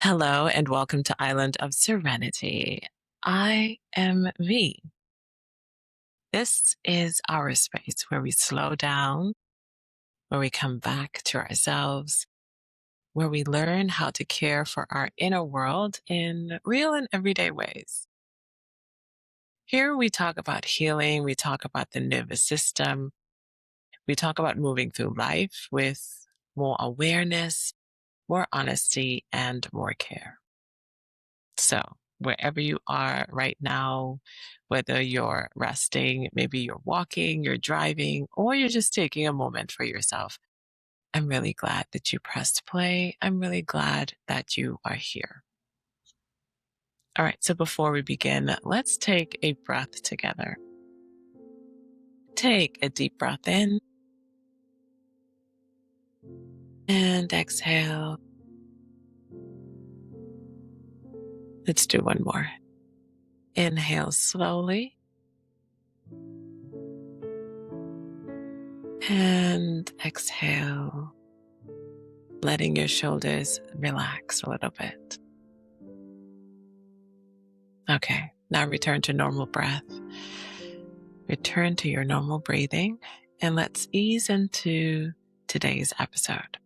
Hello and welcome to Island of Serenity. I am V. This is our space where we slow down, where we come back to ourselves, where we learn how to care for our inner world in real and everyday ways. Here we talk about healing, we talk about the nervous system, we talk about moving through life with more awareness, more honesty, and more care. So, wherever you are right now, whether you're resting, maybe you're walking, you're driving, or you're just taking a moment for yourself, I'm really glad that you pressed play. I'm really glad that you are here. All right, so before we begin, let's take a breath together. Take a deep breath in and exhale. Let's do one more. Inhale slowly and exhale, letting your shoulders relax a little bit. Okay, now return to normal breath. Return to your normal breathing, and let's ease into today's episode.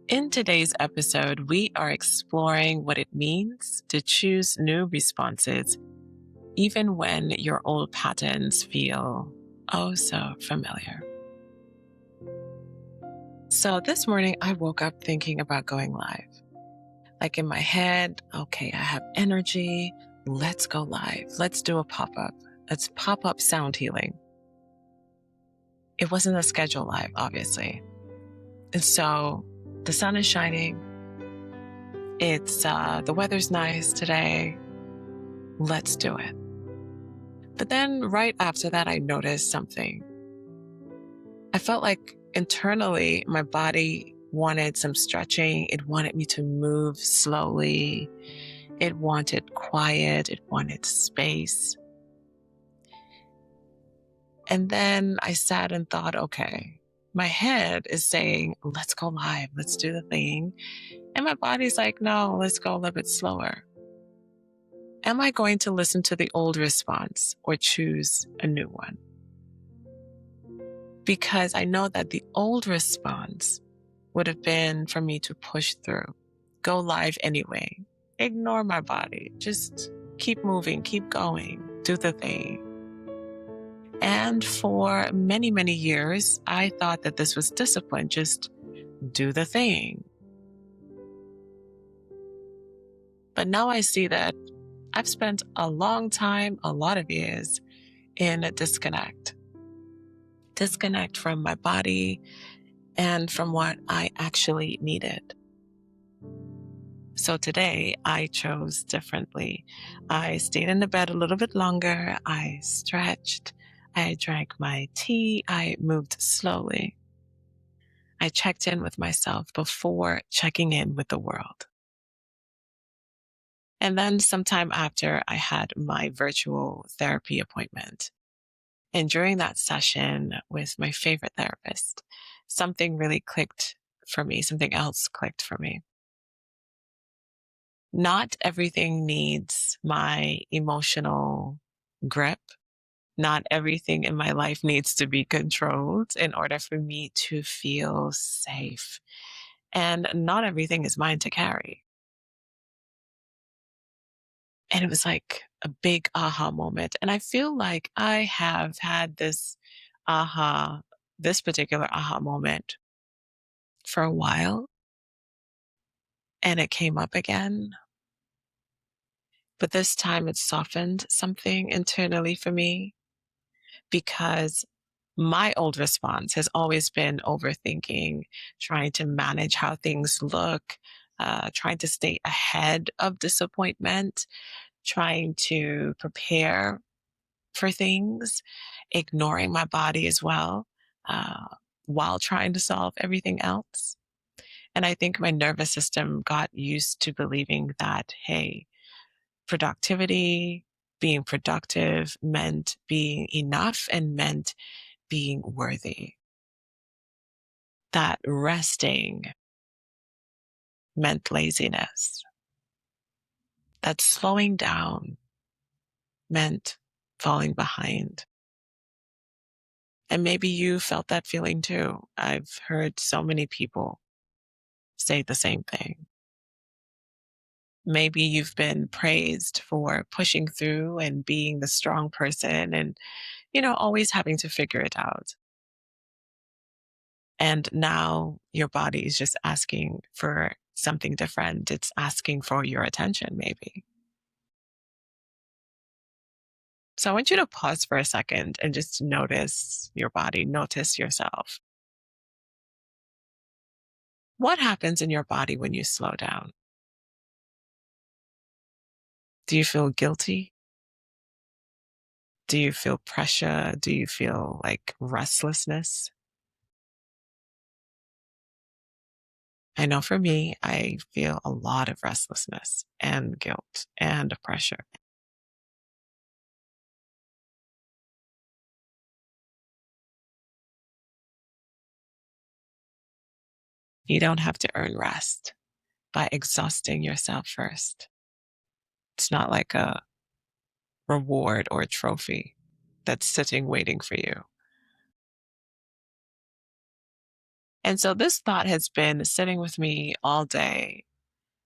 In today's episode, we are exploring what it means to choose new responses, even when your old patterns feel oh so familiar. So this morning, I woke up thinking about going live. Like in my head, okay, I have energy. Let's go live. Let's do a pop up. Let's pop up sound healing. It wasn't a scheduled live, obviously. And so the sun is shining. It's the weather's nice today. Let's do it. But then right after that, I noticed something. I felt like internally my body wanted some stretching. It wanted me to move slowly. It wanted quiet. It wanted space. And then I sat and thought, okay, my head is saying, let's go live, let's do the thing. And my body's like, no, let's go a little bit slower. Am I going to listen to the old response or choose a new one? Because I know that the old response would have been for me to push through, go live anyway, ignore my body, just keep moving, keep going, do the thing. And for many, many years, I thought that this was discipline, just do the thing. But now I see that I've spent a long time, a lot of years in a disconnect from my body and from what I actually needed. So today I chose differently. I stayed in the bed a little bit longer. I stretched. I drank my tea. I moved slowly. I checked in with myself before checking in with the world. And then sometime after, I had my virtual therapy appointment. And during that session with my favorite therapist, something really clicked for me, something else clicked for me. Not everything needs my emotional grip. Not everything in my life needs to be controlled in order for me to feel safe. And not everything is mine to carry. And it was like a big aha moment. And I feel like I have had aha, this particular aha moment for a while. And it came up again. But this time it softened something internally for me because my old response has always been overthinking, trying to manage how things look, trying to stay ahead of disappointment, trying to prepare for things, ignoring my body as well, uh, while trying to solve everything else. And I think my nervous system got used to believing that, hey, productivity, being productive meant being enough and meant being worthy. That resting meant laziness, that slowing down meant falling behind. And maybe you felt that feeling too. I've heard so many people say the same thing. Maybe you've been praised for pushing through and being the strong person and, always having to figure it out. And now your body is just asking for something different. It's asking for your attention, maybe. So I want you to pause for a second and just notice your body, notice yourself. What happens in your body when you slow down? Do you feel guilty? Do you feel pressure? Do you feel like restlessness? I know for me, I feel a lot of restlessness and guilt and pressure. You don't have to earn rest by exhausting yourself first. It's not like a reward or a trophy that's sitting waiting for you. And so this thought has been sitting with me all day.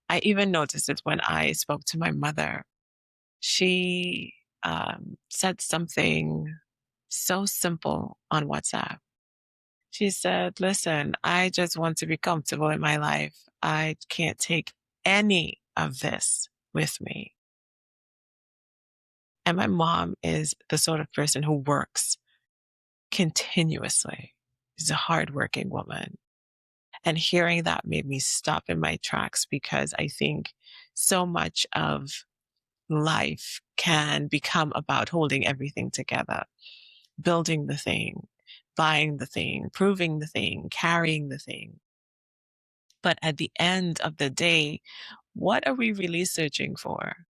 I even noticed it when I spoke to my mother. She said something so simple on WhatsApp. She said, "Listen, I just want to be comfortable in my life. I can't take any of this with me." And my mom is the sort of person who works continuously. She's a hardworking woman. And hearing that made me stop in my tracks because I think so much of life can become about holding everything together, building the thing, buying the thing, proving the thing, carrying the thing. But at the end of the day, what are we really searching for?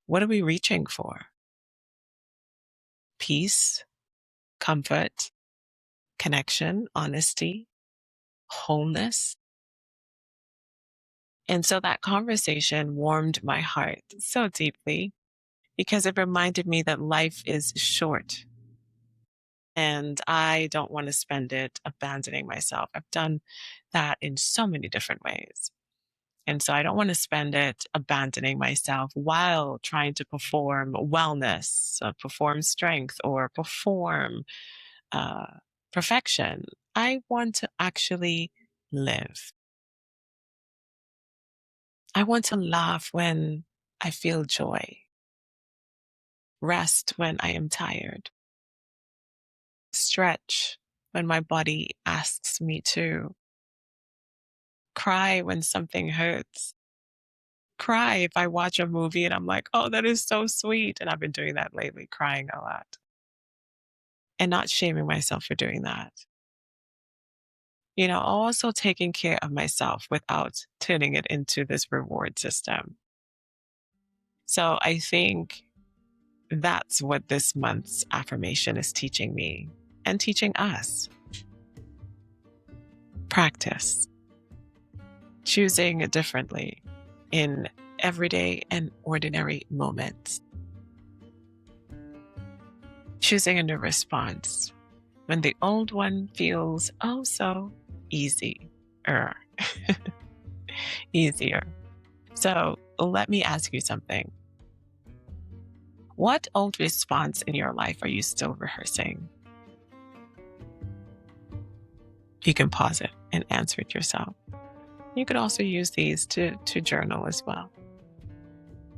What are we reaching for? Peace, comfort, connection, honesty, wholeness. And so that conversation warmed my heart so deeply because it reminded me that life is short and I don't want to spend it abandoning myself. I've done that in so many different ways. And so I don't want to spend it abandoning myself while trying to perform wellness, perform strength, or perform uh, perfection. I want to actually live. I want to laugh when I feel joy, rest when I am tired, stretch when my body asks me to, cry when something hurts, cry if I watch a movie and I'm like, oh, that is so sweet. And I've been doing that lately, crying a lot and not shaming myself for doing that. Also taking care of myself without turning it into this reward system. So I think that's what this month's affirmation is teaching me and teaching us. Practice choosing differently in everyday and ordinary moments. Choosing a new response when the old one feels oh so easy or easier. So let me ask you something. What old response in your life are you still rehearsing? You can pause it and answer it yourself. You could also use these to journal as well.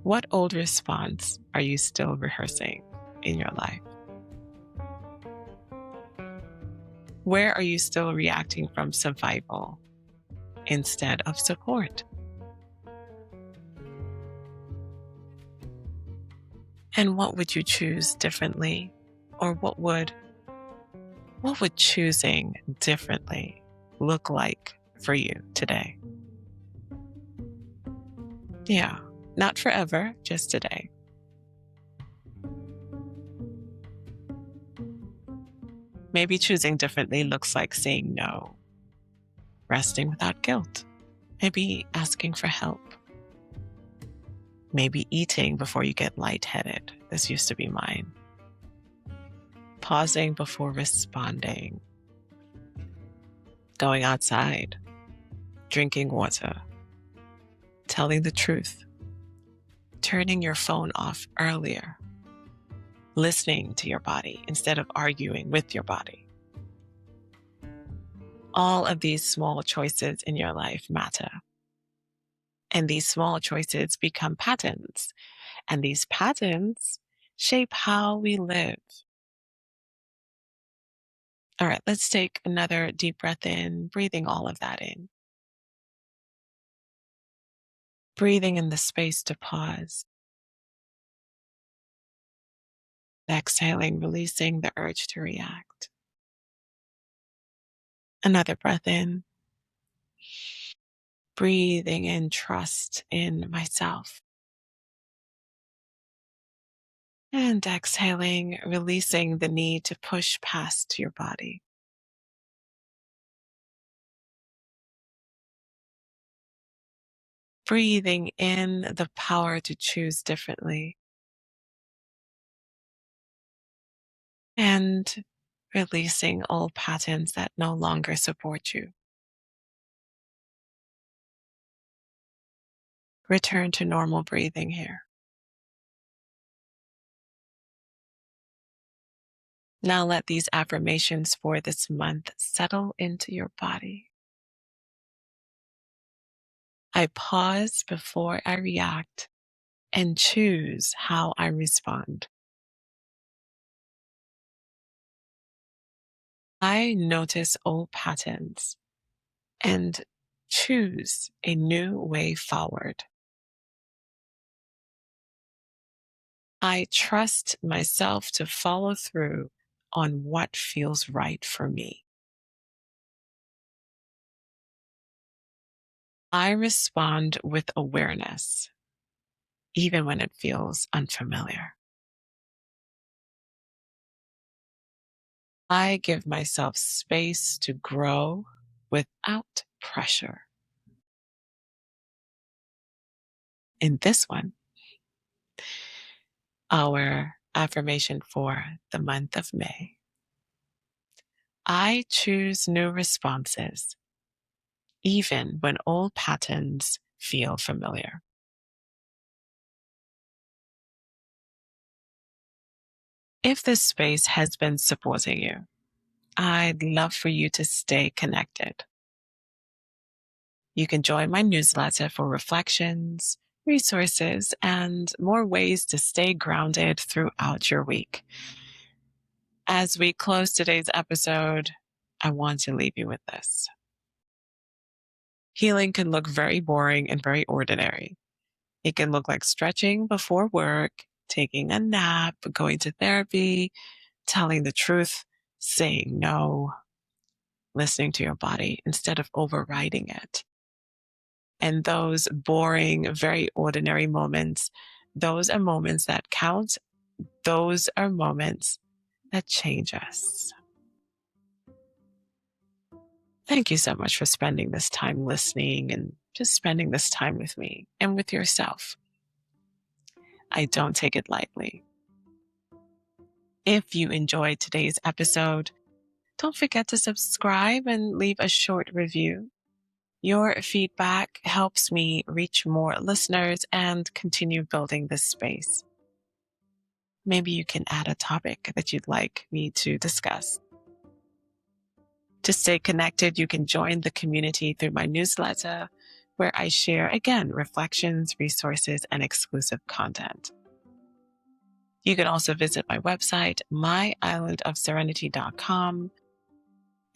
What old response are you still rehearsing in your life? Where are you still reacting from survival instead of support? And what would you choose differently? Or what would choosing differently look like for you today? Yeah, not forever, just today. Maybe choosing differently looks like saying no, resting without guilt, Maybe asking for help. Maybe eating before you get lightheaded. This used to be mine. Pausing before responding. Going outside. Drinking water. Telling the truth. Turning your phone off earlier. Listening to your body instead of arguing with your body. All of these small choices in your life matter. And these small choices become patterns. And these patterns shape how we live. All right, let's take another deep breath in, breathing all of that in. Breathing in the space to pause. Exhaling, releasing the urge to react. Another breath in. Breathing in trust in myself. And exhaling, releasing the need to push past your body. Breathing in the power to choose differently. And releasing old patterns that no longer support you. Return to normal breathing here. Now let these affirmations for this month settle into your body. I pause before I react and choose how I respond. I notice old patterns and choose a new way forward. I trust myself to follow through on what feels right for me. I respond with awareness, even when it feels unfamiliar. I give myself space to grow without pressure. In this one, our affirmation for the month of May, I choose new responses, even when old patterns feel familiar. If this space has been supporting you, I'd love for you to stay connected. You can join my newsletter for reflections, resources, and more ways to stay grounded throughout your week. As we close today's episode, I want to leave you with this. Healing can look very boring and very ordinary. It can look like stretching before work, taking a nap, going to therapy, telling the truth, saying no, listening to your body instead of overriding it. And those boring, very ordinary moments, those are moments that count. Those are moments that change us. Thank you so much for spending this time listening and just spending this time with me and with yourself. I don't take it lightly. If you enjoyed today's episode, don't forget to subscribe and leave a short review. Your feedback helps me reach more listeners and continue building this space. Maybe you can add a topic that you'd like me to discuss. To stay connected, you can join the community through my newsletter, where I share, again, reflections, resources, and exclusive content. You can also visit my website, myislandofserenity.com,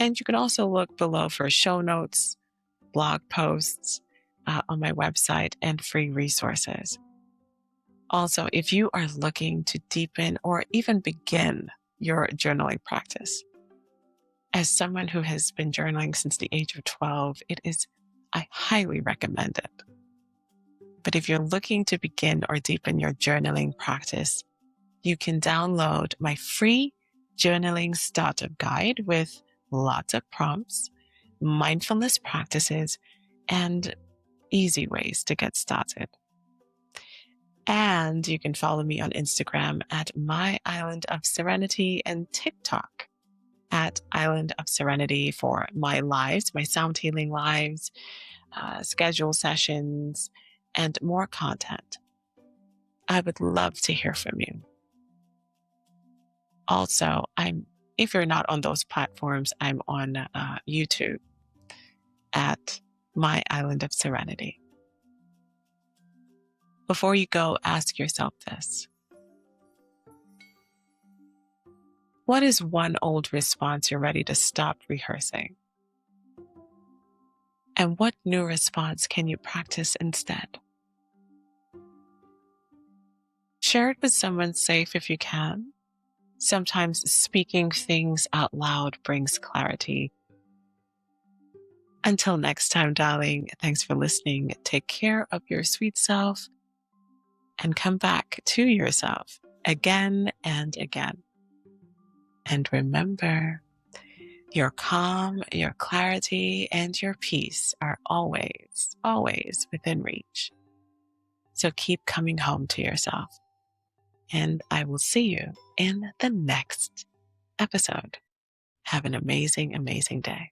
and you can also look below for show notes, blog posts on my website, and free resources. Also, if you are looking to deepen or even begin your journaling practice, as someone who has been journaling since the age of 12, I highly recommend it. But if you're looking to begin or deepen your journaling practice, you can download my free journaling starter guide with lots of prompts, mindfulness practices, and easy ways to get started. And you can follow me on Instagram at My Island of Serenity and TikTok at Island of Serenity for my lives, my sound healing lives, schedule sessions, and more content. I would love to hear from you. Also, if you're not on those platforms, I'm on YouTube at My Island of Serenity. Before you go, ask yourself this. What is one old response you're ready to stop rehearsing? And what new response can you practice instead? Share it with someone safe if you can. Sometimes speaking things out loud brings clarity. Until next time, darling, thanks for listening. Take care of your sweet self and come back to yourself again and again. And remember, your calm, your clarity, and your peace are always, always within reach. So keep coming home to yourself. And I will see you in the next episode. Have an amazing, amazing day.